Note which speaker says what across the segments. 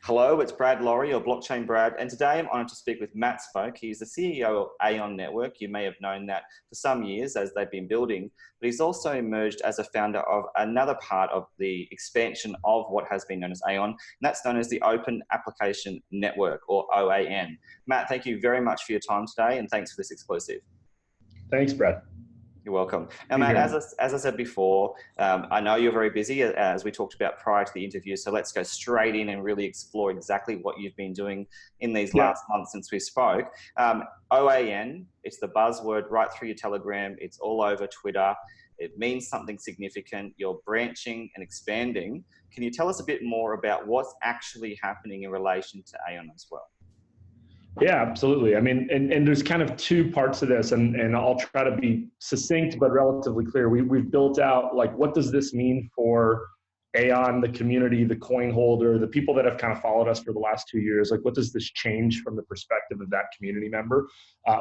Speaker 1: Hello, it's Brad Laurie, or Blockchain Brad, and today I'm honoured to speak with Matt Spoke. He's the CEO of AION Network. You may have known that for some years as they've been building, but he's also emerged as a founder of another part of the expansion of what has been known as AION, and that's known as the Open Application Network, or OAN. Matt, thank you very much for your time today, and thanks for this exclusive.
Speaker 2: Thanks, Brad.
Speaker 1: You're welcome. Now, Matt, as I said before, I know you're very busy, as we talked about prior to the interview, so let's go straight in and really explore exactly what you've been doing in these last months since we spoke. OAN, it's the buzzword right through your Telegram. It's all over Twitter. It means something significant. You're branching and expanding. Can you tell us a bit more about what's actually happening in relation to AION as well?
Speaker 2: Yeah, absolutely. I mean, and there's kind of two parts to this, and I'll try to be succinct but relatively clear. We've built out, like, what does this mean for AION, the community, the coin holder, the people that have kind of followed us for the last 2 years? Like, what does this change from the perspective of that community member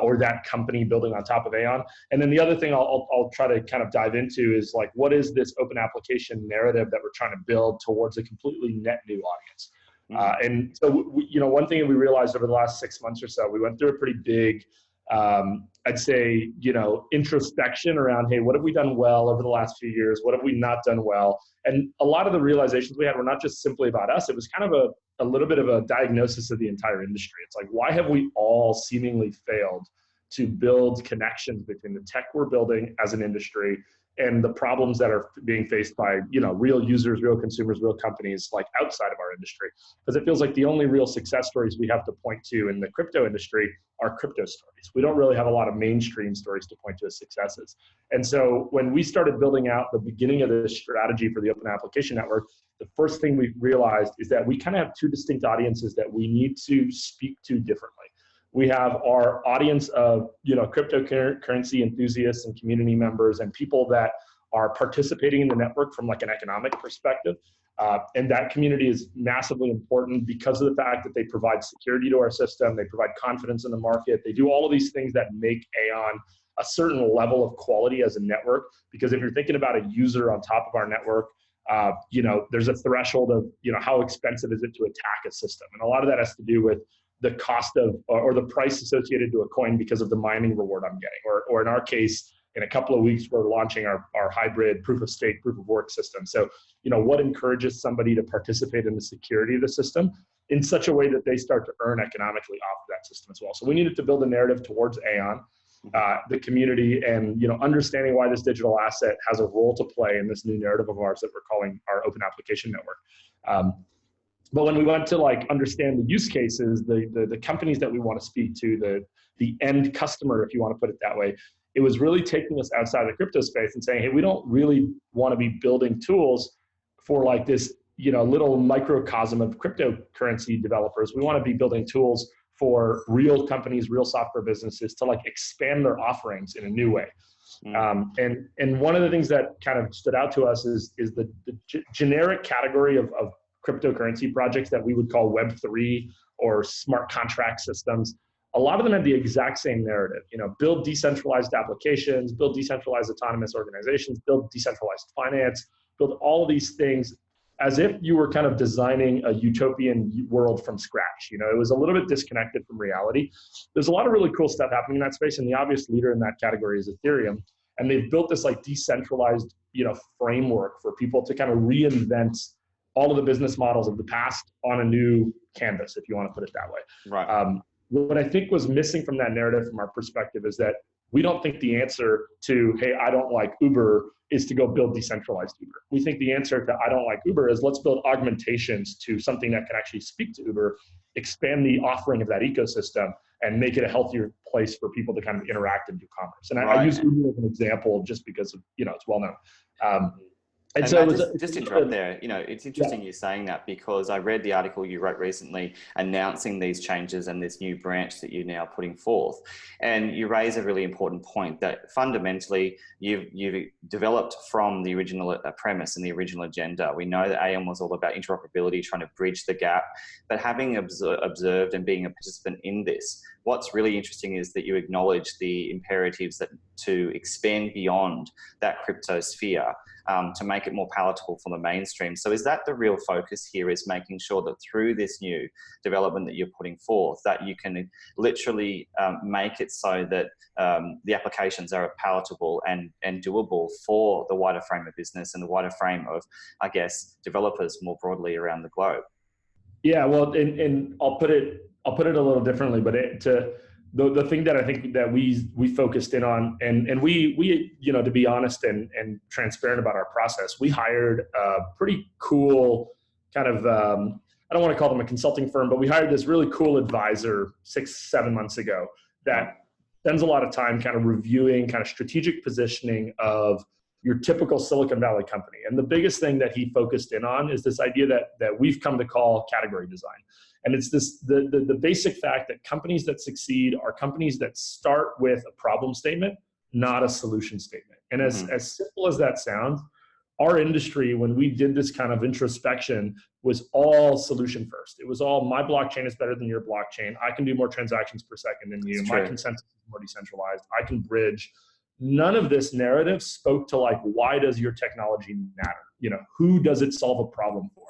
Speaker 2: or that company building on top of AION? And then the other thing I'll try to kind of dive into is, like, what is this open application narrative that we're trying to build towards a completely net new audience? And so, one thing that we realized over the last 6 months or so, we went through a pretty big, I'd say, introspection around, hey, what have we done well over the last few years? What have we not done well? And a lot of the realizations we had were not just simply about us. It was kind of a little bit of a diagnosis of the entire industry. It's like, why have we all seemingly failed to build connections between the tech we're building as an industry and the problems that are being faced by, real users, real consumers, real companies, like, outside of our industry? Because it feels like the only real success stories we have to point to in the crypto industry are crypto stories. We don't really have a lot of mainstream stories to point to as successes. And so when we started building out the beginning of this strategy for the Open Application Network, the first thing we realized is that we kind of have two distinct audiences that we need to speak to differently. We have our audience of, cryptocurrency enthusiasts and community members and people that are participating in the network from, like, an economic perspective. And that community is massively important because of the fact that they provide security to our system. They provide confidence in the market. They do all of these things that make AION a certain level of quality as a network. Because if you're thinking about a user on top of our network, there's a threshold of, how expensive is it to attack a system? And a lot of that has to do with the cost of, or the price associated to a coin because of the mining reward I'm getting. Or in our case, in a couple of weeks, we're launching our hybrid proof of stake, proof of work system. So, what encourages somebody to participate in the security of the system in such a way that they start to earn economically off of that system as well. So we needed to build a narrative towards AION, the community, and, understanding why this digital asset has a role to play in this new narrative of ours that we're calling our Open Application Network. But when we went to, like, understand the use cases, the companies that we want to speak to, the end customer, if you want to put it that way, it was really taking us outside the crypto space and saying, hey, we don't really want to be building tools for, like, this, little microcosm of cryptocurrency developers. We want to be building tools for real companies, real software businesses to, like, expand their offerings in a new way. And one of the things that kind of stood out to us is the generic category of cryptocurrency projects that we would call Web3 or smart contract systems. A lot of them have the exact same narrative, build decentralized applications, build decentralized autonomous organizations, build decentralized finance, build all of these things as if you were kind of designing a utopian world from scratch. It was a little bit disconnected from reality. There's a lot of really cool stuff happening in that space, and the obvious leader in that category is Ethereum. And they've built this, like, decentralized, framework for people to kind of reinvent all of the business models of the past on a new canvas, if you want to put it that way.
Speaker 1: Right.
Speaker 2: What I think was missing from that narrative from our perspective is that we don't think the answer to, hey, I don't like Uber, is to go build decentralized Uber. We think the answer to I don't like Uber is let's build augmentations to something that can actually speak to Uber, expand the offering of that ecosystem, and make it a healthier place for people to kind of interact and do commerce. And I use Uber as an example just because of, it's well known.
Speaker 1: And so Matt, just to interrupt there, it's interesting you saying that, because I read the article you wrote recently announcing these changes and this new branch that you're now putting forth. And you raise a really important point that fundamentally you've developed from the original premise and the original agenda. We know that AION was all about interoperability, trying to bridge the gap, but having observed and being a participant in this, what's really interesting is that you acknowledge the imperatives that to expand beyond that crypto sphere to make it more palatable for the mainstream. So is that the real focus here, is making sure that through this new development that you're putting forth, that you can literally make it so that the applications are palatable and doable for the wider frame of business and the wider frame of, I guess, developers more broadly around the globe?
Speaker 2: Yeah, well, and I'll put it a little differently, but the thing that I think that we focused in on, and we to be honest and transparent about our process, we hired a pretty cool kind of I don't want to call them a consulting firm, but we hired this really cool advisor 6-7 months ago that spends a lot of time kind of reviewing kind of strategic positioning of your typical Silicon Valley company. And the biggest thing that he focused in on is this idea that we've come to call category design. And it's the basic fact that companies that succeed are companies that start with a problem statement, not a solution statement. And as simple as that sounds, our industry, when we did this kind of introspection, was all solution first. It was all, my blockchain is better than your blockchain. I can do more transactions per second than you. My consensus is more decentralized. I can bridge. None of this narrative spoke to like, why does your technology matter? Who does it solve a problem for?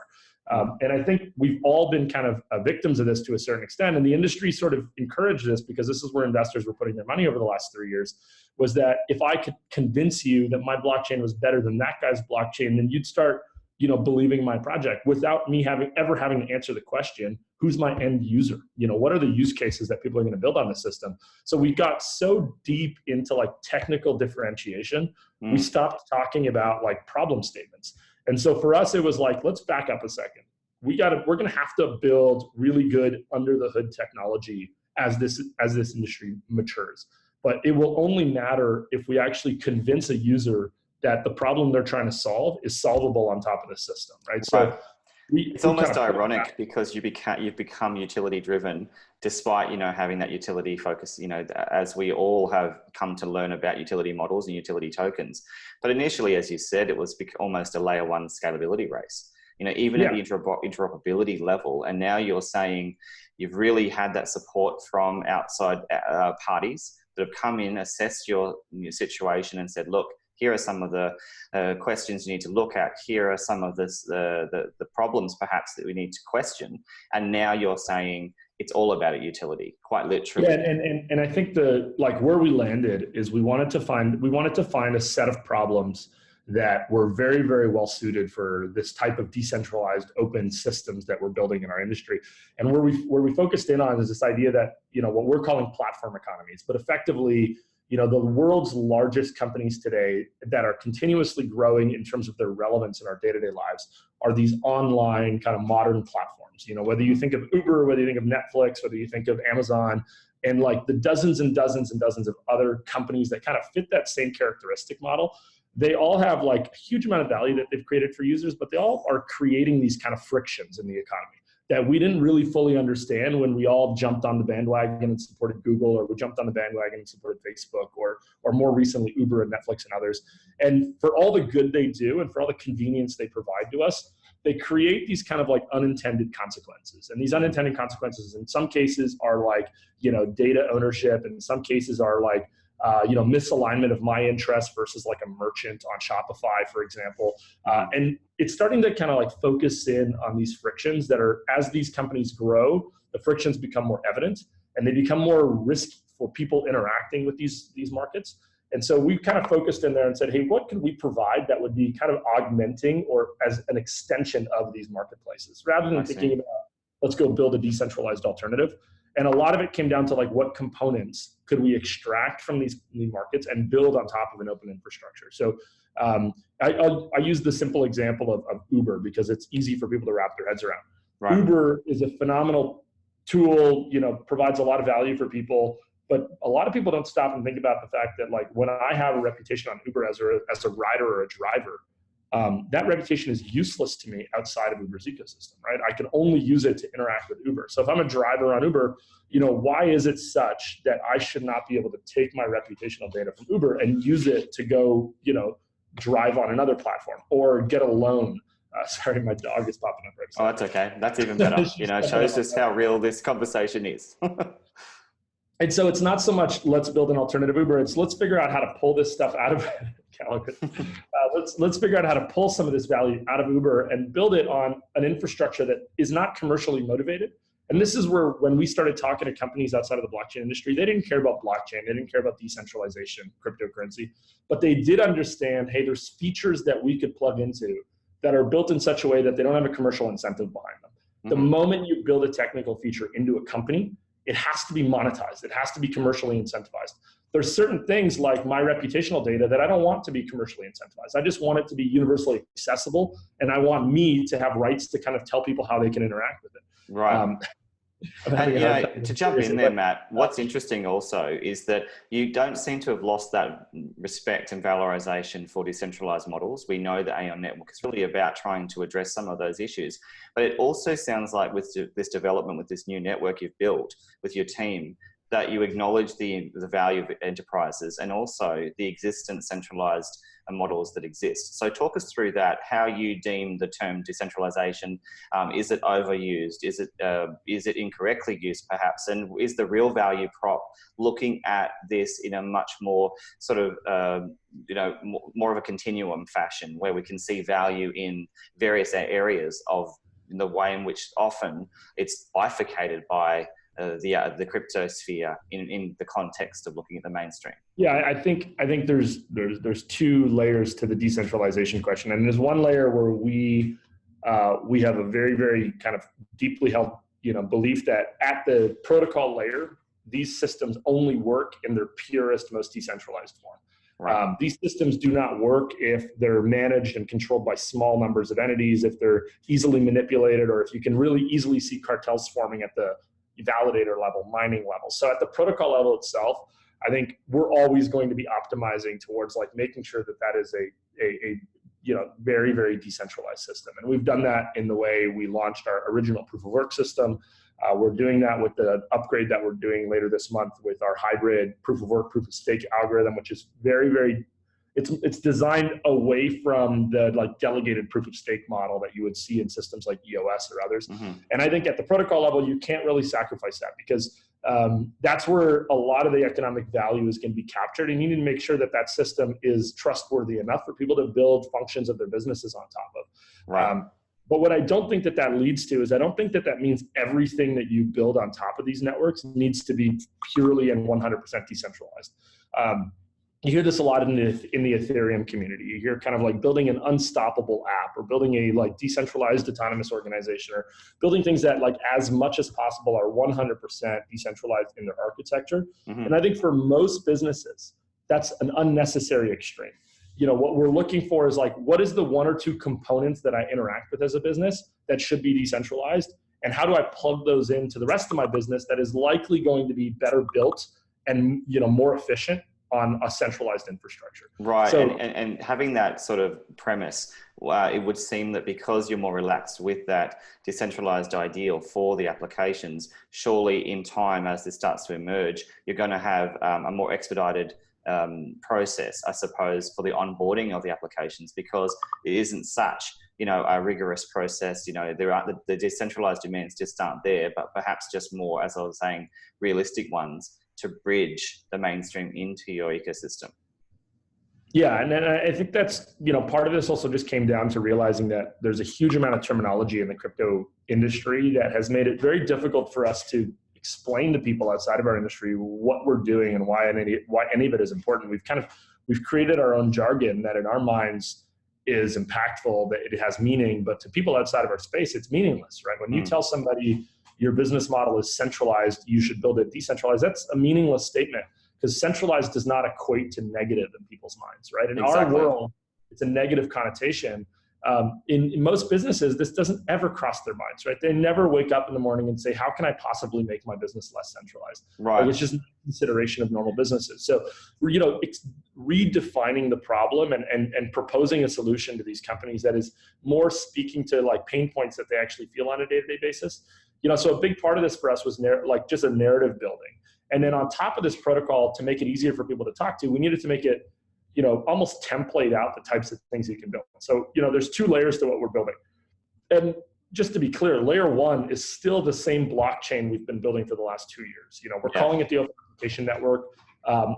Speaker 2: And I think we've all been kind of victims of this to a certain extent. And the industry sort of encouraged this, because this is where investors were putting their money over the last 3 years, was that if I could convince you that my blockchain was better than that guy's blockchain, then you'd start, believing my project without me ever having to answer the question, who's my end user? What are the use cases that people are going to build on the system? So we got so deep into like technical differentiation, we stopped talking about like problem statements. And so for us, it was like, let's back up a second. We're going to have to build really good under the hood technology as this industry matures. But it will only matter if we actually convince a user that the problem they're trying to solve is solvable on top of the system, right? So
Speaker 1: it's almost ironic, because you've become utility driven, despite having that utility focus. As we all have come to learn about utility models and utility tokens. But initially, as you said, it was almost a layer one scalability race. Even at the interoperability level, and now you're saying you've really had that support from outside parties that have come in, assessed your situation, and said, look, here are some of the questions you need to look at. Here are some of the problems perhaps that we need to question. And now you're saying it's all about a utility, quite literally.
Speaker 2: Yeah, and I think where we landed is we wanted to find a set of problems that were very, very well suited for this type of decentralized open systems that we're building in our industry. And where we focused in on is this idea that, what we're calling platform economies, but effectively, the world's largest companies today that are continuously growing in terms of their relevance in our day-to-day lives are these online kind of modern platforms. Whether you think of Uber, whether you think of Netflix, whether you think of Amazon, and like the dozens and dozens and dozens of other companies that kind of fit that same characteristic model, they all have like a huge amount of value that they've created for users, but they all are creating these kind of frictions in the economy that we didn't really fully understand when we all jumped on the bandwagon and supported Google, or we jumped on the bandwagon and supported Facebook, or more recently Uber and Netflix and others. And for all the good they do and for all the convenience they provide to us, they create these kind of like unintended consequences. And these unintended consequences in some cases are like, data ownership, and in some cases are like, misalignment of my interests versus like a merchant on Shopify, for example. And it's starting to kind of like focus in on these frictions that are, as these companies grow, the frictions become more evident and they become more risky for people interacting with these markets. And so we kind of focused in there and said, hey, what can we provide that would be kind of augmenting or as an extension of these marketplaces, rather than thinking about, let's go build a decentralized alternative. And a lot of it came down to like, what components could we extract from these markets and build on top of an open infrastructure? So I use the simple example of Uber because it's easy for people to wrap their heads around. Right. Uber is a phenomenal tool, provides a lot of value for people, but a lot of people don't stop and think about the fact that like when I have a reputation on Uber as a rider or a driver, that reputation is useless to me outside of Uber's ecosystem, right? I can only use it to interact with Uber. So if I'm a driver on Uber, why is it such that I should not be able to take my reputational data from Uber and use it to go, drive on another platform or get a loan? Sorry, my dog is popping up right now.
Speaker 1: Oh, that's okay. That's even better. It shows just how real this conversation is.
Speaker 2: And so it's not so much let's build an alternative Uber, it's let's figure out how to pull this stuff out of Gallagher. Let's figure out how to pull some of this value out of Uber and build it on an infrastructure that is not commercially motivated. And this is where, when we started talking to companies outside of the blockchain industry, they didn't care about blockchain, they didn't care about decentralization, cryptocurrency, but they did understand, hey, there's features that we could plug into that are built in such a way that they don't have a commercial incentive behind them. The moment you build a technical feature into a company, it has to be monetized. It has to be commercially incentivized. There's certain things like my reputational data that I don't want to be commercially incentivized. I just want it to be universally accessible, and I want me to have rights to kind of tell people how they can interact with it.
Speaker 1: Right. And to jump in there, Matt, what's interesting also is that you don't seem to have lost that respect and valorization for decentralized models. We know that AION Network is really about trying to address some of those issues. But it also sounds like with this development, with this new network you've built with your team, that you acknowledge the value of enterprises and also the existent centralized models that exist. So talk us through that, how you deem the term decentralization. Is it overused? Is it incorrectly used perhaps? And is the real value prop looking at this in a much more sort of, more of a continuum fashion where we can see value in various areas of the way in which often it's bifurcated by the crypto sphere in the context of looking at the mainstream?
Speaker 2: Yeah, I think there's two layers to the decentralization question, and there's one layer where we have a very, very kind of deeply held belief that at the protocol layer, these systems only work in their purest, most decentralized form. Right. These systems do not work if they're managed and controlled by small numbers of entities, if they're easily manipulated, or if you can really easily see cartels forming at the validator level, mining level. So at the protocol level itself, I think we're always going to be optimizing towards like making sure that that is a very, very decentralized system. And we've done that in the way we launched our original proof of work system. We're doing that with the upgrade that we're doing later this month with our hybrid proof of work, proof of stake algorithm, which is very, very, it's designed away from the like delegated proof of stake model that you would see in systems like EOS or others. And I think at the protocol level, you can't really sacrifice that because that's where a lot of the economic value is going to be captured. And you need to make sure that that system is trustworthy enough for people to build functions of their businesses on top of. Right. But what I don't think that that leads to is I don't think that that means everything that you build on top of these networks needs to be purely and 100% decentralized. You hear this a lot in the Ethereum community. You hear kind of like building an unstoppable app or building a like decentralized autonomous organization or building things that like as much as possible are 100% decentralized in their architecture. And I think for most businesses, that's an unnecessary extreme. What we're looking for is like, what is the one or two components that I interact with as a business that should be decentralized? And how do I plug those into the rest of my business that is likely going to be better built and more efficient on a centralized infrastructure.
Speaker 1: Right, so, and having that sort of premise, it would seem that because you're more relaxed with that decentralized ideal for the applications, surely in time as this starts to emerge, you're going to have a more expedited process, I suppose, for the onboarding of the applications, because it isn't such a rigorous process. There are the decentralized demands just aren't there, but perhaps just more, as I was saying, realistic ones to bridge the mainstream into your ecosystem.
Speaker 2: Yeah, and then I think that's, part of this also just came down to realizing that there's a huge amount of terminology in the crypto industry that has made it very difficult for us to explain to people outside of our industry what we're doing and why any of it is important. We've created our own jargon that in our minds is impactful, that it has meaning, but to people outside of our space, it's meaningless, right? When you tell somebody your business model is centralized, you should build it decentralized, that's a meaningless statement because centralized does not equate to negative in people's minds, right? In our world, it's a negative connotation. In most businesses, this doesn't ever cross their minds, right? They never wake up in the morning and say, how can I possibly make my business less centralized? Right. Like, it's just not a consideration of normal businesses. So, it's redefining the problem and proposing a solution to these companies that is more speaking to like pain points that they actually feel on a day-to-day basis. So a big part of this for us was just a narrative building. And then on top of this protocol, to make it easier for people to talk to, we needed to make it, almost template out the types of things you can build. So, there's two layers to what we're building. And just to be clear, layer one is still the same blockchain we've been building for the last 2 years. We're calling it the Open Application Network.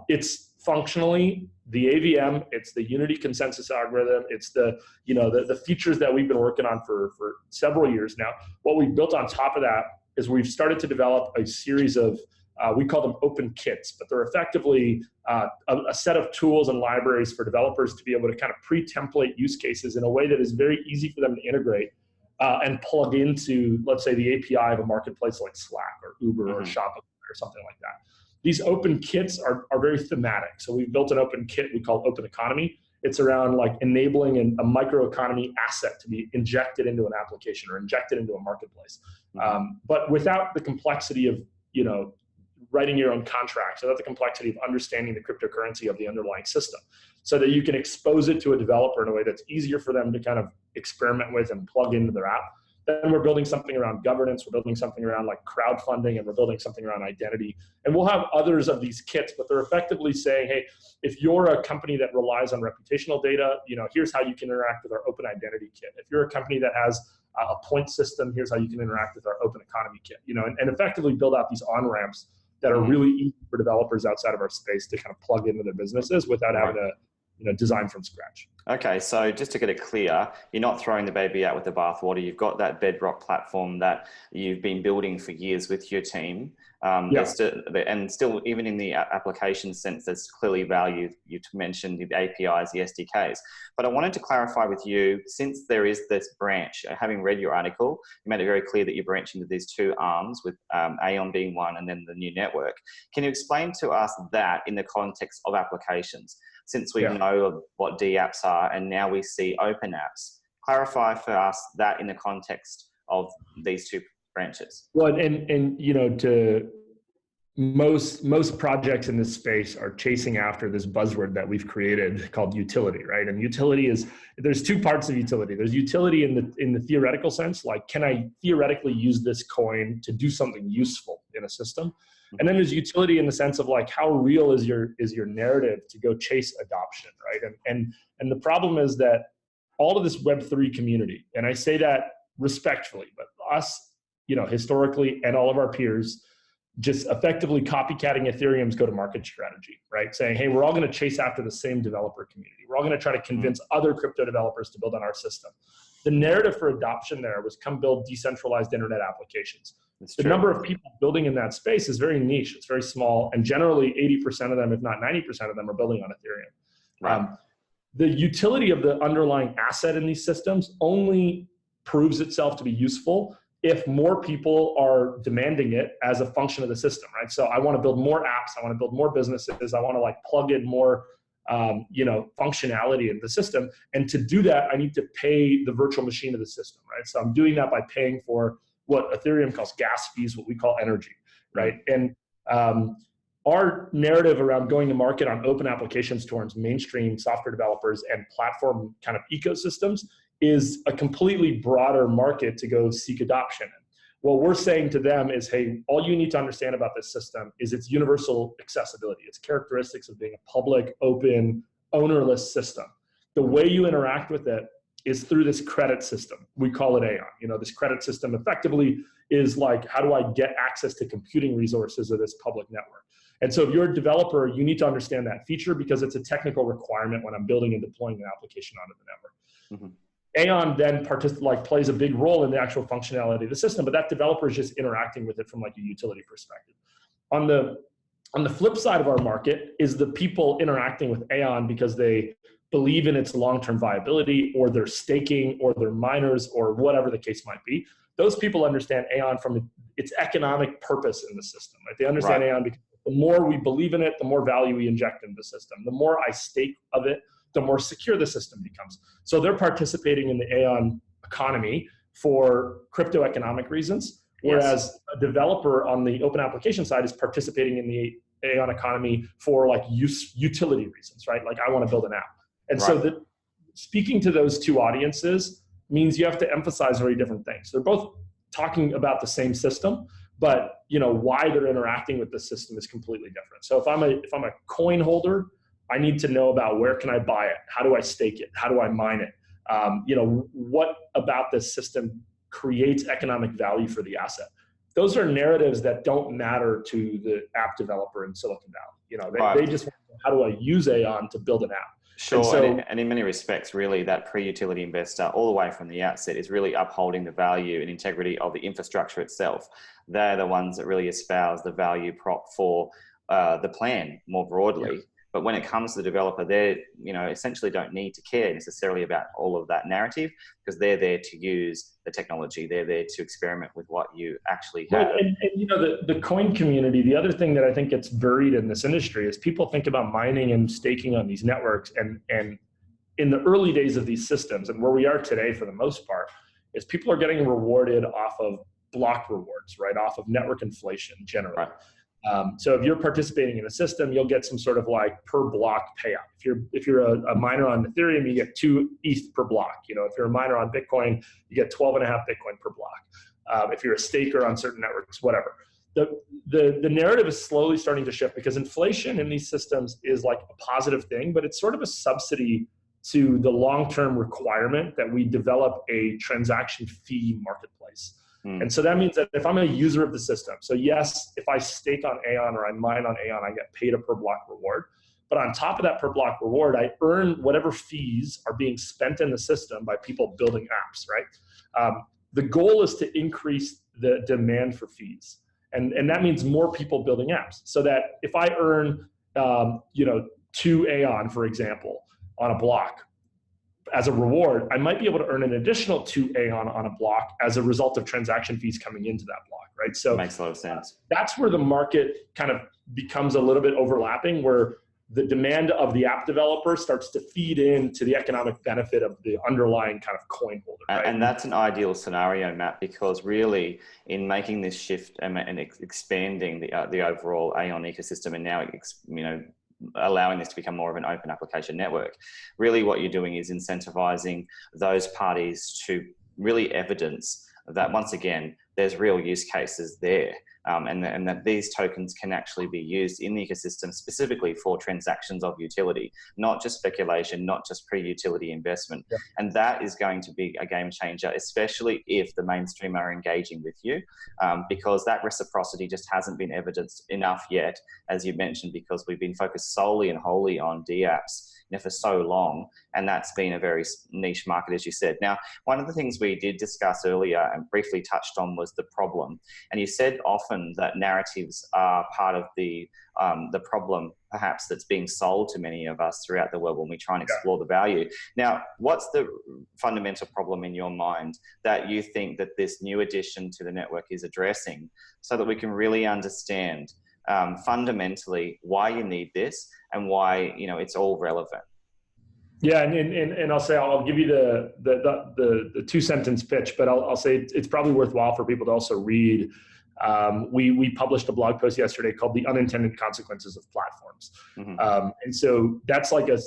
Speaker 2: It's functionally the AVM, it's the unity consensus algorithm, it's the, the features that we've been working on for several years now. What we've built on top of that is we've started to develop a series of, we call them open kits, but they're effectively a set of tools and libraries for developers to be able to kind of pre-template use cases in a way that is very easy for them to integrate and plug into, let's say, the API of a marketplace like Slack or Uber or Shopify or something like that. These open kits are very thematic. So we've built an open kit we call Open Economy. It's around like enabling a microeconomy asset to be injected into an application or injected into a marketplace, but without the complexity of, writing your own contracts, without the complexity of understanding the cryptocurrency of the underlying system, so that you can expose it to a developer in a way that's easier for them to kind of experiment with and plug into their app. Then we're building something around governance, we're building something around like crowdfunding, and we're building something around identity. And we'll have others of these kits, but they're effectively saying, hey, if you're a company that relies on reputational data, here's how you can interact with our open identity kit. If you're a company that has a point system, here's how you can interact with our open economy kit, and effectively build out these on-ramps that are really easy for developers outside of our space to kind of plug into their businesses without having to design from scratch.
Speaker 1: Okay, so just to get it clear, you're not throwing the baby out with the bathwater. You've got that bedrock platform that you've been building for years with your team. And still, even in the application sense, there's clearly value. You mentioned the APIs, the SDKs. But I wanted to clarify with you, since there is this branch, having read your article, you made it very clear that you branch into these two arms, with AION being one and then the new network. Can you explain to us that in the context of applications? Since we know what DApps are and now we see open apps, clarify for us that in the context of these two branches.
Speaker 2: Well, and to most projects in this space are chasing after this buzzword that we've created called utility, right? And utility there's two parts of utility. There's utility in the theoretical sense, like, can I theoretically use this coin to do something useful in a system? And then there's utility in the sense of like, how real is your narrative to go chase adoption, right? And the problem is that all of this Web3 community, and I say that respectfully, but us, historically, and all of our peers, just effectively copycatting Ethereum's go-to-market strategy, right? Saying, hey, we're all going to chase after the same developer community. We're all going to try to convince other crypto developers to build on our system. The narrative for adoption there was come build decentralized internet applications. The number of people building in that space is very niche. It's very small. And generally 80% of them, if not 90% of them, are building on Ethereum.
Speaker 1: Right.
Speaker 2: The utility of the underlying asset in these systems only proves itself to be useful if more people are demanding it as a function of the system, right? So I want to build more apps. I want to build more businesses. I want to plug in more functionality in the system. And to do that, I need to pay the virtual machine of the system, right? So I'm doing that by paying for what Ethereum calls gas fees, what we call energy, right? And our narrative around going to market on open applications towards mainstream software developers and platform kind of ecosystems is a completely broader market to go seek adoption. What we're saying to them is, hey, all you need to understand about this system is its universal accessibility, its characteristics of being a public, open, ownerless system. The way you interact with it is through this credit system. We call it AION. This credit system effectively is like, how do I get access to computing resources of this public network? And so if you're a developer, you need to understand that feature because it's a technical requirement when I'm building and deploying an application onto the network. AION then plays a big role in the actual functionality of the system, but that developer is just interacting with it from a utility perspective. On the flip side of our market is the people interacting with AION because they believe in its long-term viability, or they're staking, or they're miners, or whatever the case might be. Those people understand AION from its economic purpose in the system, right? They understand AION because the more we believe in it, the more value we inject into the system. The more I stake of it, the more secure the system becomes. So they're participating in the AION economy for crypto economic reasons, whereas a developer on the open application side is participating in the AION economy for utility reasons, right? Like, I want to build an app. And so speaking to those two audiences means you have to emphasize very different things. They're both talking about the same system, but why they're interacting with the system is completely different. So if I'm a coin holder, I need to know about where can I buy it? How do I stake it? How do I mine it? What about this system creates economic value for the asset? Those are narratives that don't matter to the app developer in Silicon Valley. They just want to know, how do I use AION to build an app?
Speaker 1: Sure, and, so, and in many respects, really, that pre-utility investor, all the way from the outset, is really upholding the value and integrity of the infrastructure itself. They're the ones that really espouse the value prop for the plan more broadly. Yeah. But when it comes to the developer, they essentially don't need to care necessarily about all of that narrative, because they're there to use the technology. They're there to experiment with what you actually have.
Speaker 2: Well, and the coin community, the other thing that I think gets buried in this industry is people think about mining and staking on these networks. And in the early days of these systems, and where we are today for the most part, is people are getting rewarded off of block rewards, right? Off of network inflation generally. Right. So if you're participating in a system, you'll get some sort of like per block payout. If you're a miner on Ethereum, you get 2 ETH per block. If you're a miner on Bitcoin, you get 12.5 Bitcoin per block. If you're a staker on certain networks, whatever. The narrative is slowly starting to shift, because inflation in these systems is like a positive thing, but it's sort of a subsidy to the long-term requirement that we develop a transaction fee marketplace. And so that means that if I'm a user of the system, so yes, if I stake on AION or I mine on AION, I get paid a per block reward. But on top of that per block reward, I earn whatever fees are being spent in the system by people building apps, right? The goal is to increase the demand for fees. And that means more people building apps. So that if I earn, 2 AION, for example, on a block, as a reward, I might be able to earn an additional 2 AION on a block as a result of transaction fees coming into that block, right? So
Speaker 1: it makes a lot of sense.
Speaker 2: That's where the market kind of becomes a little bit overlapping, where the demand of the app developer starts to feed into the economic benefit of the underlying kind of coin holder. Right?
Speaker 1: And that's an ideal scenario, Matt, because really in making this shift and expanding the overall AION ecosystem, and now allowing this to become more of an open application network, really what you're doing is incentivizing those parties to really evidence that, once again, there's real use cases there, and that these tokens can actually be used in the ecosystem specifically for transactions of utility, not just speculation, not just pre-utility investment. Yeah. And that is going to be a game changer, especially if the mainstream are engaging with you, because that reciprocity just hasn't been evidenced enough yet, as you mentioned, because we've been focused solely and wholly on DApps for so long, and that's been a very niche market, as you said. Now, one of the things we did discuss earlier and briefly touched on was the problem, and you said often that narratives are part of the problem, perhaps, that's being sold to many of us throughout the world when we try and explore the value. Now, what's the fundamental problem in your mind that you think that this new addition to the network is addressing, so that we can really understand fundamentally why you need this and why it's all relevant?
Speaker 2: Yeah, and I'll say, I'll give you the 2-sentence pitch, but I'll say it's probably worthwhile for people to also read. We published a blog post yesterday called "The Unintended Consequences of Platforms," and so that's like a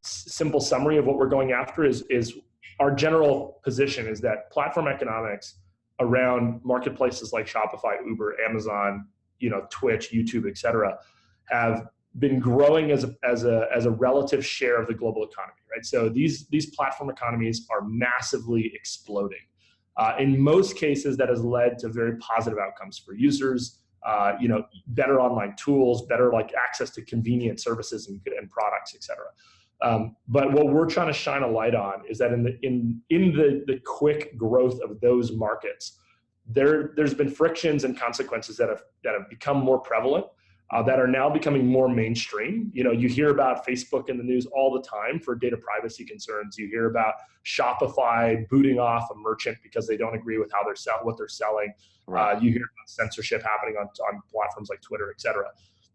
Speaker 2: simple summary of what we're going after. Is our general position is that platform economics around marketplaces like Shopify, Uber, Amazon, Twitch, YouTube, et cetera, have been growing as a relative share of the global economy, right? So these platform economies are massively exploding. In most cases, that has led to very positive outcomes for users, better online tools, better access to convenient services and products, et cetera. But what we're trying to shine a light on is that in the quick growth of those markets, there's been frictions and consequences that have become more prevalent, that are now becoming more mainstream. You hear about Facebook in the news all the time for data privacy concerns. You hear about Shopify booting off a merchant because they don't agree with what they're selling. Right. You hear about censorship happening on platforms like Twitter, et cetera.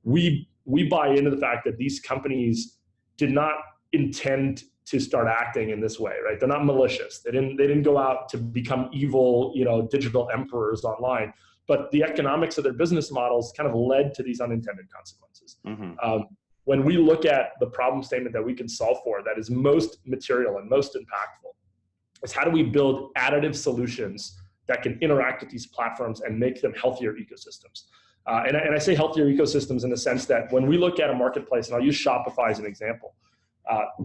Speaker 2: We buy into the fact that these companies did not intend to start acting in this way, right? They're not malicious. They didn't go out to become evil, digital emperors online. But the economics of their business models kind of led to these unintended consequences. Mm-hmm. When we look at the problem statement that we can solve for, that is most material and most impactful, is how do we build additive solutions that can interact with these platforms and make them healthier ecosystems? And I say healthier ecosystems in the sense that when we look at a marketplace, and I'll use Shopify as an example,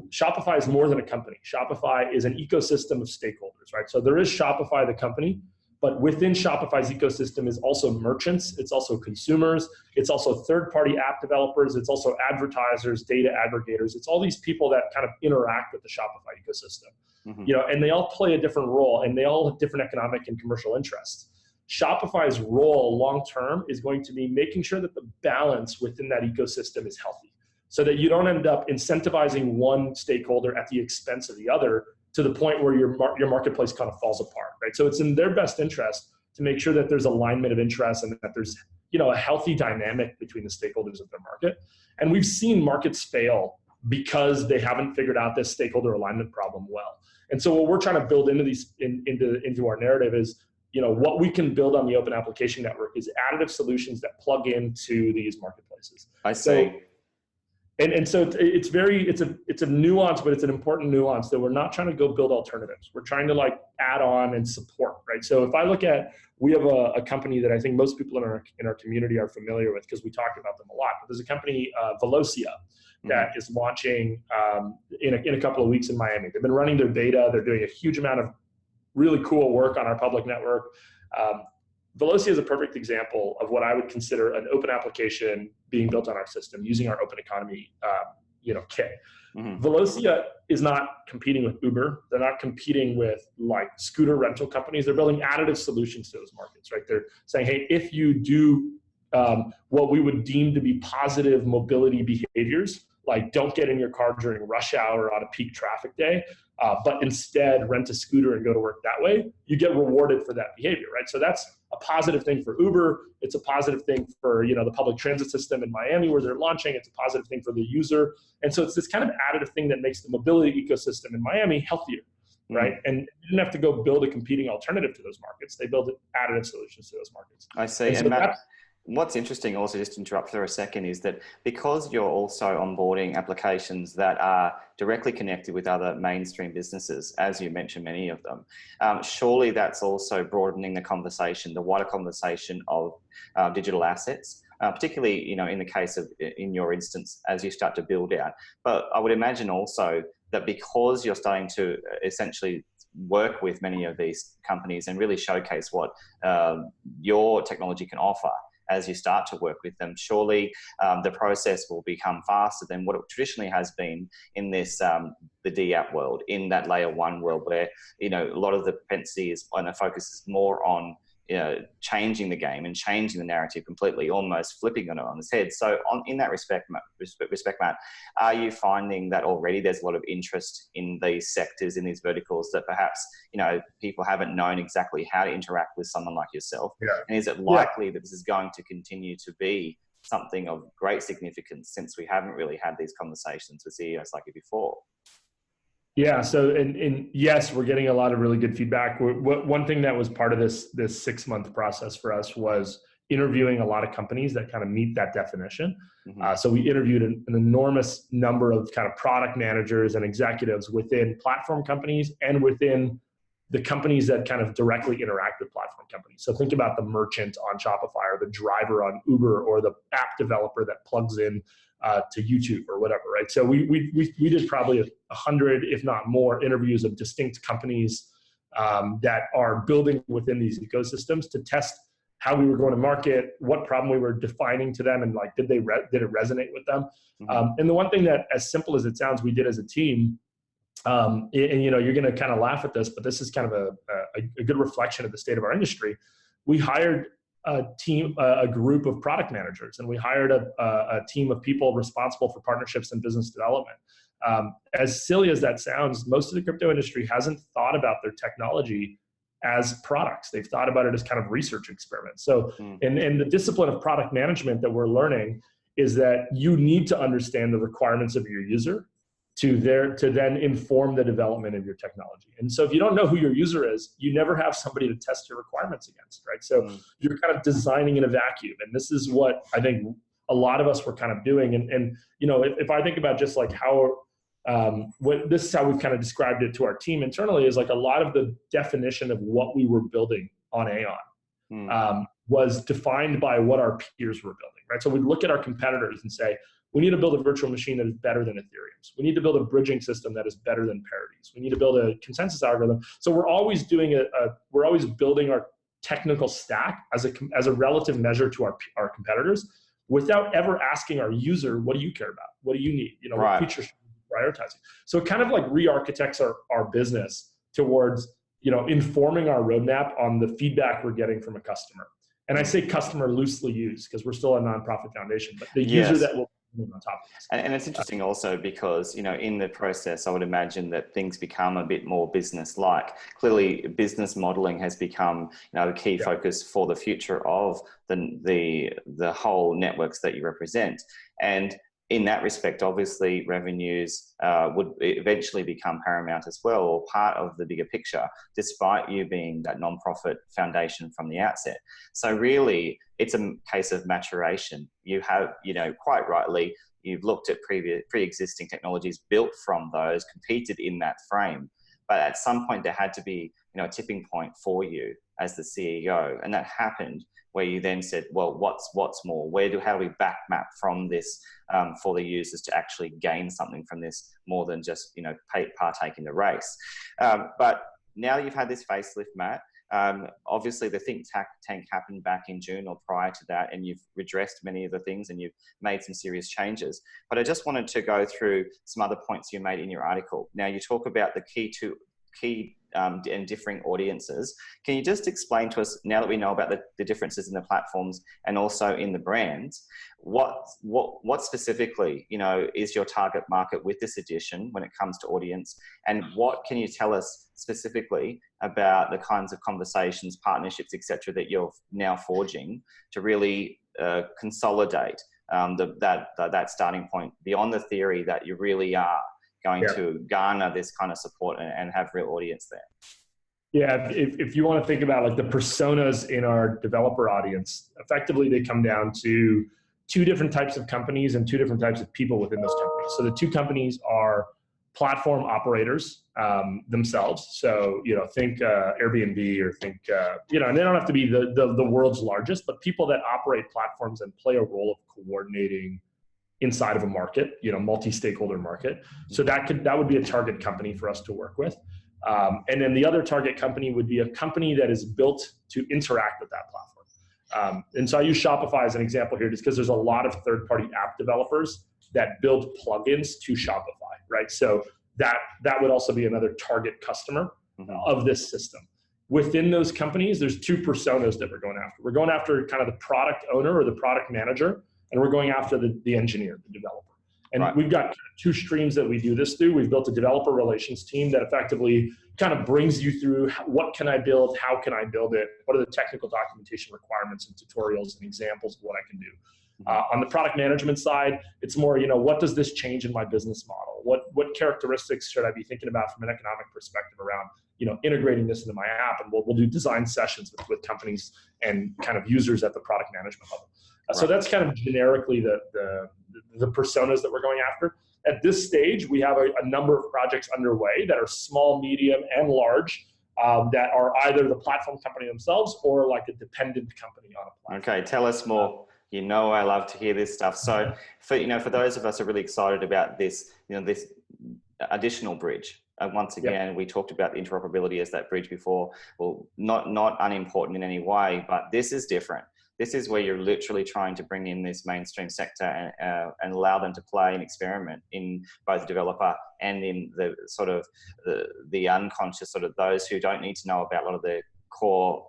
Speaker 2: Shopify is more than a company. Shopify is an ecosystem of stakeholders, right? So there is Shopify, the company, But within Shopify's ecosystem is also merchants, it's also consumers, it's also third-party app developers, it's also advertisers, data aggregators. It's all these people that kind of interact with the Shopify ecosystem. You know, and they all play a different role, and they all have different economic and commercial interests. Shopify's role long-term is going to be making sure that the balance within that ecosystem is healthy, so that you don't end up incentivizing one stakeholder at the expense of the other to the point where your marketplace kind of falls apart, right? So it's in their best interest to make sure that there's alignment of interest and that there's, you know, a healthy dynamic between the stakeholders of their market. And we've seen markets fail because they haven't figured out this stakeholder alignment problem well. And so what we're trying to build into these into our narrative is, you know, what we can build on the Open Application Network is additive solutions that plug into these marketplaces.
Speaker 1: I see.
Speaker 2: So it's a nuance, but it's an important nuance that we're not trying to go build alternatives. We're trying to like add on and support, right? So if I look at, we have a company that I think most people in our community are familiar with because we talk about them a lot. But there's a company, Velocia, that is launching in a couple of weeks in Miami. They've been running their beta. They're doing a huge amount of really cool work on our public network. Velocia is a perfect example of what I would consider an open application being built on our system using our open economy kit. Velocia is not competing with Uber. They're not competing with like scooter rental companies. They're building additive solutions to those markets, right? They're saying, hey, if you do what we would deem to be positive mobility behaviors, like don't get in your car during rush hour on a peak traffic day, but instead rent a scooter and go to work that way, you get rewarded for that behavior, right? So that's a positive thing for Uber. It's a positive thing for, you know, the public transit system in Miami where they're launching. It's a positive thing for the user. And so it's this kind of additive thing that makes the mobility ecosystem in Miami healthier, right? And you didn't have to go build a competing alternative to those markets. They build additive solutions to those markets.
Speaker 1: I see. And Matt, what's interesting also, just to interrupt for a second, is that because you're also onboarding applications that are directly connected with other mainstream businesses, as you mentioned, many of them, surely that's also broadening the conversation, the wider conversation of digital assets, particularly, you know, in the case of, in your instance, as you start to build out. But I would imagine also that because you're starting to essentially work with many of these companies and really showcase what your technology can offer, as you start to work with them, surely the process will become faster than what it traditionally has been in this the DApp world, in that layer one world, where, you know, a lot of the propensity is and the focus is more on, you know, changing the game and changing the narrative completely, almost flipping it on its head. So in that respect, Matt, are you finding that already there's a lot of interest in these sectors, in these verticals, that perhaps, you know, people haven't known exactly how to interact with someone like yourself? Yeah. And is it likely that this is going to continue to be something of great significance, since we haven't really had these conversations with CEOs like you before?
Speaker 2: Yeah. So, and yes, we're getting a lot of really good feedback. One thing that was part of this 6-month process for us was interviewing a lot of companies that kind of meet that definition. So we interviewed an enormous number of kind of product managers and executives within platform companies and within the companies that kind of directly interact with platform companies. So think about the merchant on Shopify, or the driver on Uber, or the app developer that plugs in to YouTube or whatever, right? So we did probably 100, if not more, interviews of distinct companies that are building within these ecosystems to test how we were going to market, what problem we were defining to them, and like did it resonate with them? And the one thing that, as simple as it sounds, we did as a team, and you know, you're going to kind of laugh at this, but this is kind of a good reflection of the state of our industry. We hired a group of product managers, and we hired a team of people responsible for partnerships and business development. As silly as that sounds, most of the crypto industry hasn't thought about their technology as products. They've thought about it as kind of research experiments. So, and the discipline of product management that we're learning is that you need to understand the requirements of your user to then inform the development of your technology. And so if you don't know who your user is, you never have somebody to test your requirements against, right? So you're kind of designing in a vacuum. And this is what I think a lot of us were kind of doing. And you know, if I think about just like how, this is how we've kind of described it to our team internally, is like a lot of the definition of what we were building on AION was defined by what our peers were building, right? So we'd look at our competitors and say, we need to build a virtual machine that is better than Ethereum's. We need to build a bridging system that is better than Parity's. We need to build a consensus algorithm. So we're always doing we're always building technical stack as a relative measure to our competitors, without ever asking our user, what do you care about? What do you need? You know, what features should we be prioritizing? So it kind of like re-architects our business towards, you know, informing our roadmap on the feedback we're getting from a customer. And I say customer loosely used because we're still a nonprofit foundation, but the user that will be on top of this.
Speaker 1: And it's interesting also because, you know, in the process, I would imagine that things become a bit more business-like. Clearly, business modeling has become, you know, a key focus for the future of the whole networks that you represent. And in that respect, obviously, revenues would eventually become paramount as well, or part of the bigger picture, despite you being that nonprofit foundation from the outset. So really, it's a case of maturation. You have, you know, quite rightly, you've looked at pre-existing technologies built from those, competed in that frame. But at some point, there had to be, you know, a tipping point for you as the CEO, and that happened where you then said, well, what's more? How do we back map from this for the users to actually gain something from this more than just, you know, partake in the race? But now you've had this facelift, Matt. Obviously, the think tank happened back in June or prior to that, and you've redressed many of the things and you've made some serious changes. But I just wanted to go through some other points you made in your article. Now, you talk about the key and differing audiences. Can you just explain to us, now that we know about the differences in the platforms and also in the brands, what specifically, you know, is your target market with this edition when it comes to audience, and what can you tell us specifically about the kinds of conversations, partnerships, etc., that you're now forging to really consolidate that starting point beyond the theory that you really are going to garner this kind of support and have real audience there?
Speaker 2: Yeah, if you want to think about like the personas in our developer audience, effectively they come down to two different types of companies and two different types of people within those companies. So the two companies are platform operators themselves. So, you know, think Airbnb or think, you know, and they don't have to be the world's largest, but people that operate platforms and play a role of coordinating inside of a market, you know, multi-stakeholder market. So that would be a target company for us to work with. And then the other target company would be a company that is built to interact with that platform. And so I use Shopify as an example here just because there's a lot of third-party app developers that build plugins to Shopify, right? So that would also be another target customer of this system. Within those companies, there's two personas that we're going after. We're going after kind of the product owner or the product manager, and we're going after the engineer, the developer. And we've got two streams that we do this through. We've built a developer relations team that effectively kind of brings you through what can I build, how can I build it, what are the technical documentation requirements and tutorials and examples of what I can do. On the product management side, it's more, you know, what does this change in my business model? What characteristics should I be thinking about from an economic perspective around, you know, integrating this into my app? And we'll do design sessions with companies and kind of users at the product management level. So that's kind of generically the personas that we're going after. At this stage, we have a number of projects underway that are small, medium, and large that are either the platform company themselves or like a dependent company on a platform.
Speaker 1: Okay, tell us more. You know, I love to hear this stuff. So for those of us who are really excited about this, you know, this additional bridge. Once again, we talked about the interoperability as that bridge before. Well, not unimportant in any way, but this is different. This is where you're literally trying to bring in this mainstream sector and allow them to play and experiment in both the developer and in the sort of the unconscious sort of those who don't need to know about a lot of the core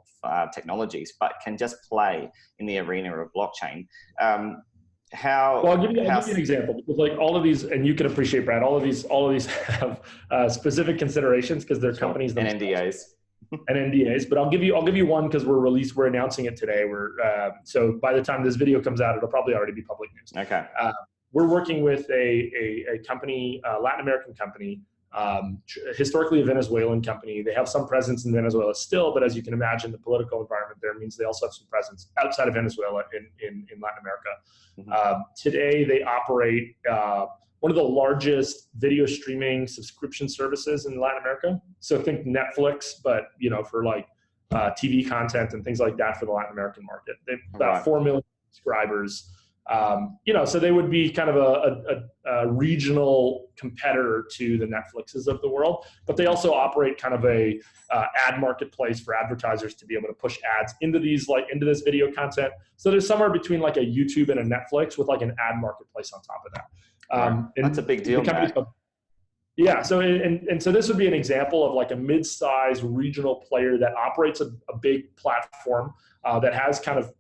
Speaker 1: technologies, but can just play in the arena of blockchain. I'll give you an example, because like all of these, and you can appreciate, Brad, all of these have specific considerations because they're companies and NDAs.
Speaker 2: And NDAs, but I'll give you one because we're announcing it today. So by the time this video comes out, it'll probably already be public news.
Speaker 1: Okay.
Speaker 2: We're working with a company, Latin American company, historically a Venezuelan company. They have some presence in Venezuela still, but as you can imagine, the political environment there means they also have some presence outside of Venezuela in Latin America. Today, they operate one of the largest video streaming subscription services in Latin America. So think Netflix, but you know, for like TV content and things like that for the Latin American market. They've about 4 million subscribers. So they would be kind of a regional competitor to the Netflixes of the world, but they also operate kind of a ad marketplace for advertisers to be able to push ads into this video content. So there's somewhere between like a YouTube and a Netflix with like an ad marketplace on top of that.
Speaker 1: Right. That's a big deal, Matt.
Speaker 2: Yeah, so so this would be an example of like a mid-sized regional player that operates a big platform that has kind of,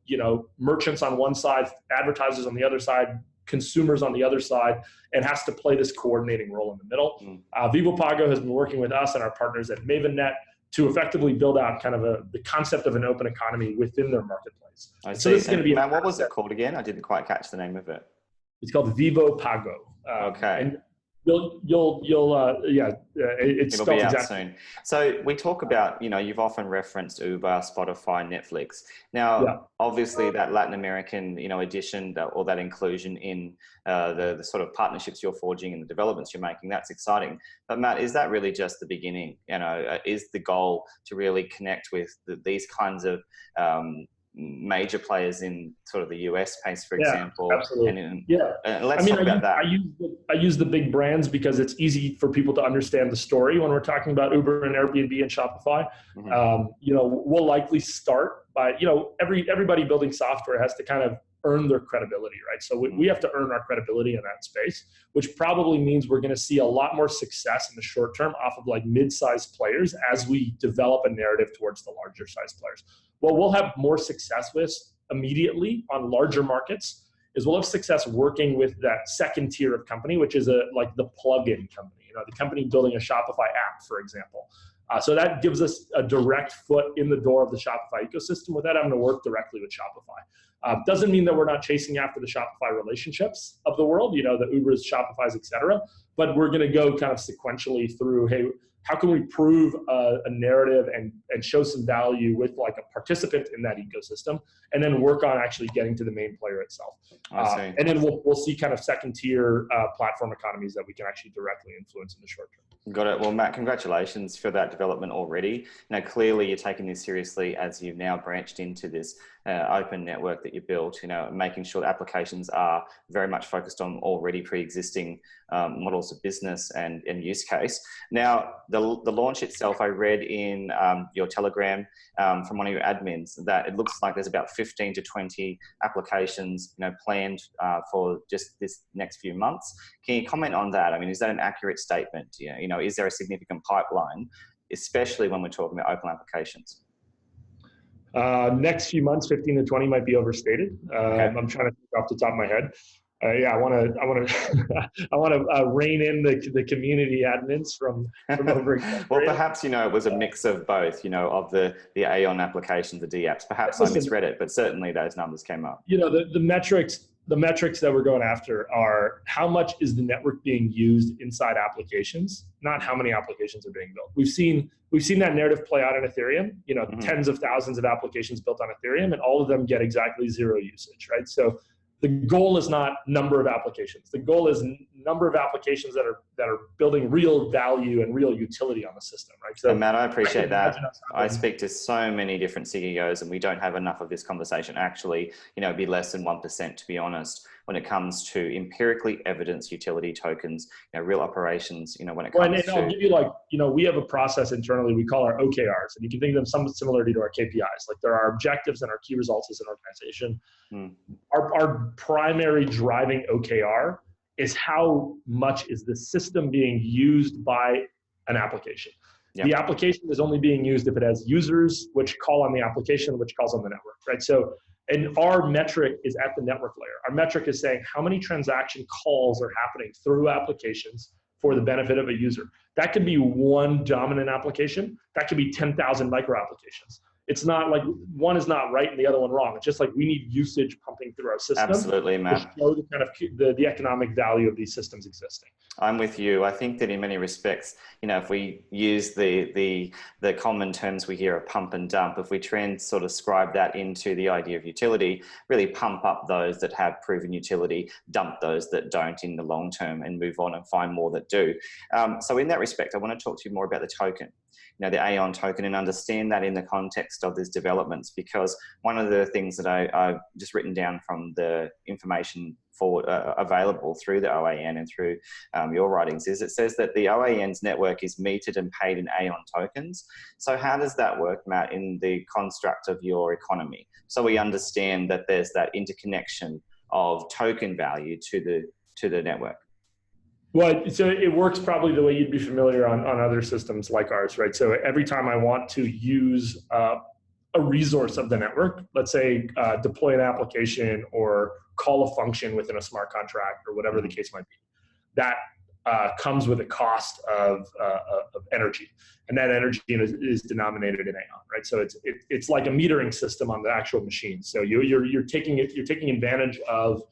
Speaker 2: merchants on one side, advertisers on the other side, consumers on the other side, and has to play this coordinating role in the middle. Vivo Pago has been working with us and our partners at MavenNet to effectively build out kind of the concept of an open economy within their marketplace.
Speaker 1: I see.
Speaker 2: So this is going to be
Speaker 1: Matt, what was it called again? I didn't quite catch the name of it.
Speaker 2: It's called Vivo Pago.
Speaker 1: Okay.
Speaker 2: And it'll be
Speaker 1: out soon. So we talk about, you've often referenced Uber, Spotify, Netflix. Now, obviously that Latin American, addition or that inclusion in the sort of partnerships you're forging and the developments you're making, that's exciting. But Matt, is that really just the beginning? Is the goal to really connect with these kinds of major players in sort of the US space, for example?
Speaker 2: Absolutely.
Speaker 1: Let's talk about that.
Speaker 2: I use the big brands because it's easy for people to understand the story when we're talking about Uber and Airbnb and Shopify. We'll likely start by, everybody building software has to kind of earn their credibility, right? So we have to earn our credibility in that space, which probably means we're going to see a lot more success in the short term off of like mid-sized players as we develop a narrative towards the larger size players. What we'll have more success with immediately on larger markets is we'll have success working with that second tier of company, which is like the plug-in company, the company building a Shopify app, for example. So that gives us a direct foot in the door of the Shopify ecosystem without having to work directly with Shopify. Doesn't mean that we're not chasing after the Shopify relationships of the world, the Ubers, Shopifys, et cetera, but we're going to go kind of sequentially through, hey, how can we prove a narrative and show some value with like a participant in that ecosystem, and then work on actually getting to the main player itself. And then we'll see kind of second tier platform economies that we can actually directly influence in the short term.
Speaker 1: Got it. Well, Matt, congratulations for that development already. Now, clearly you're taking this seriously as you've now branched into this open network that you built, making sure that applications are very much focused on already pre-existing models of business and use case. Now, the launch itself, I read in your Telegram from one of your admins that it looks like there's about 15 to 20 applications, planned for just this next few months. Can you comment on that? I mean, is that an accurate statement? Is there a significant pipeline, especially when we're talking about open applications?
Speaker 2: Next few months, 15 to 20 might be overstated. Okay. I'm trying to think off the top of my head. I want to rein in the community admins from over.
Speaker 1: Well, perhaps it was a mix of both. Of the AION applications, the D apps. Perhaps I misread it, but certainly those numbers came up.
Speaker 2: The metrics that we're going after are how much is the network being used inside applications, not how many applications are being built. We've seen that narrative play out in Ethereum. Tens of thousands of applications built on Ethereum, and all of them get exactly zero usage, right? So the goal is not number of applications. The goal is number of applications that are building real value and real utility on the system, right? So,
Speaker 1: and Matt, I appreciate that. I speak to so many different CEOs, and we don't have enough of this conversation. Actually, it'd be less than 1%, to be honest, when it comes to empirically evidenced utility tokens, real operations. When it comes to.
Speaker 2: I'll give you we have a process internally we call our OKRs, and you can think of them some similarity to our KPIs. Like there are objectives and our key results as an organization. Our primary driving OKR is how much is the system being used by an application. Yep. The application is only being used if it has users, which call on the application, which calls on the network, right? So, and our metric is at the network layer. Our metric is saying how many transaction calls are happening through applications for the benefit of a user. That could be one dominant application. That could be 10,000 micro applications. It's not like one is not right and the other one wrong. It's just like we need usage pumping through our system.
Speaker 1: Absolutely, Matt.
Speaker 2: To show the kind of the economic value of these systems existing.
Speaker 1: I'm with you. I think that in many respects, if we use the common terms we hear of pump and dump, if we transcribe that into the idea of utility, really pump up those that have proven utility, dump those that don't in the long term, and move on and find more that do. So in that respect, I want to talk to you more about the token. The AION token, and understand that in the context context of these developments, because one of the things that I've just written down from the information available through the OAN and through your writings is it says that the OAN's network is metered and paid in AION tokens. So how does that work, Matt, in the construct of your economy? So we understand that there's that interconnection of token value to the network.
Speaker 2: Well, so it works probably the way you'd be familiar on other systems like ours, right? So every time I want to use a resource of the network, let's say deploy an application or call a function within a smart contract or whatever the case might be, that comes with a cost of energy, and that energy is denominated in AION, right? So it's like a metering system on the actual machine. So you're taking advantage of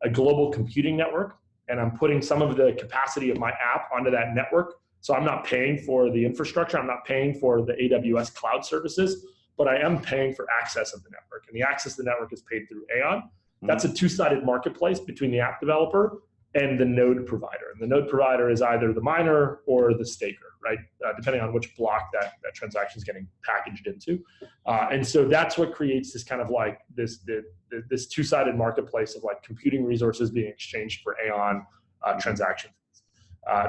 Speaker 2: a global computing network, and I'm putting some of the capacity of my app onto that network. So I'm not paying for the infrastructure, I'm not paying for the AWS cloud services, but I am paying for access of the network, and the access to the network is paid through AION. That's a two-sided marketplace between the app developer and the node provider. And the node provider is either the miner or the staker, right? Depending on which block that transaction is getting packaged into. And so that's what creates this kind of like this two-sided marketplace of like computing resources being exchanged for AION transactions.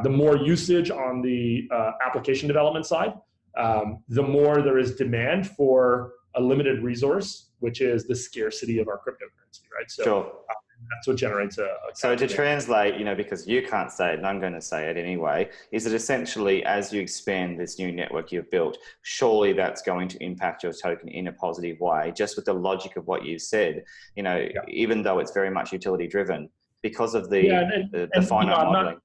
Speaker 2: The more usage on the application development side, the more there is demand for a limited resource, which is the scarcity of our cryptocurrency, right? So
Speaker 1: sure.
Speaker 2: That's what generates a
Speaker 1: so to translate, because you can't say it and I'm going to say it anyway, is that essentially as you expand this new network you've built, surely that's going to impact your token in a positive way, just with the logic of what you've said, even though it's very much utility driven because of the finite modeling.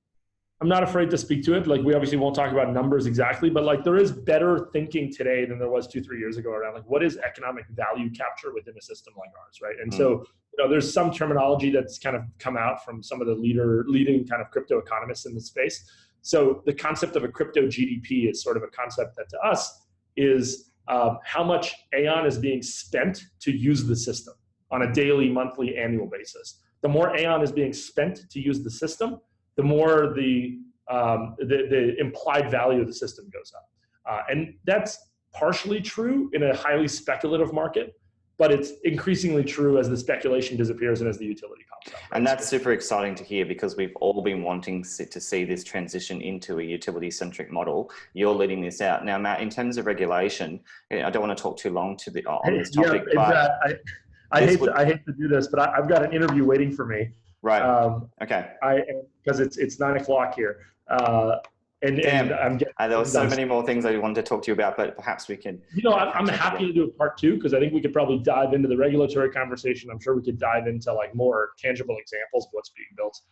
Speaker 2: I'm not afraid to speak to it. Like, we obviously won't talk about numbers exactly, but like there is better thinking today than there was 2-3 years ago around like what is economic value capture within a system like ours, right? And so there's some terminology that's kind of come out from some of the leading kind of crypto economists in the space. So the concept of a crypto GDP is sort of a concept that to us is how much AION is being spent to use the system on a daily, monthly, annual basis. The more AION is being spent to use the system, the more the implied value of the system goes up. And that's partially true in a highly speculative market, but it's increasingly true as the speculation disappears and as the utility pops up. Right?
Speaker 1: And that's super exciting to hear, because we've all been wanting to see this transition into a utility-centric model. You're leading this out. Now, Matt, in terms of regulation, I don't want to talk too long on this topic, but
Speaker 2: I hate to do this, but I've got an interview waiting for me.
Speaker 1: Right. Okay.
Speaker 2: Because it's 9:00 here. And
Speaker 1: there were so many more things I wanted to talk to you about, but perhaps we can.
Speaker 2: I'm happy to do a part 2, because I think we could probably dive into the regulatory conversation. I'm sure we could dive into like more tangible examples of what's being built.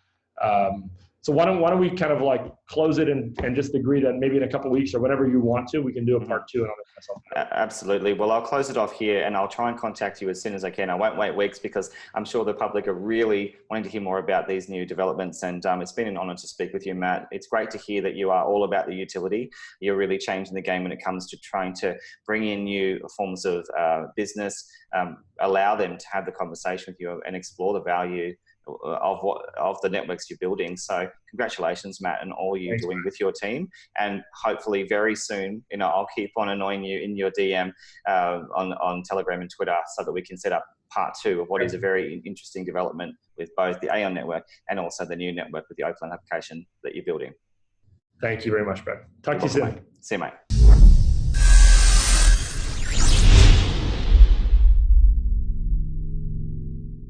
Speaker 2: So why don't we kind of like close it and just agree that maybe in a couple of weeks or whenever you want to, we can do a part 2 and I'll make myself happy.
Speaker 1: Absolutely. Well, I'll close it off here and I'll try and contact you as soon as I can. I won't wait weeks, because I'm sure the public are really wanting to hear more about these new developments. And it's been an honor to speak with you, Matt. It's great to hear that you are all about the utility. You're really changing the game when it comes to trying to bring in new forms of business, allow them to have the conversation with you and explore the value of the networks you're building. So congratulations, Matt, and all you're doing with your team. And hopefully very soon, I'll keep on annoying you in your DM on Telegram and Twitter, so that we can set up part 2 of what is a very interesting development with both the AION network and also the new network with the Open application that you're building.
Speaker 2: Thank you very much, Brad. Talk to you soon.
Speaker 1: See you, mate.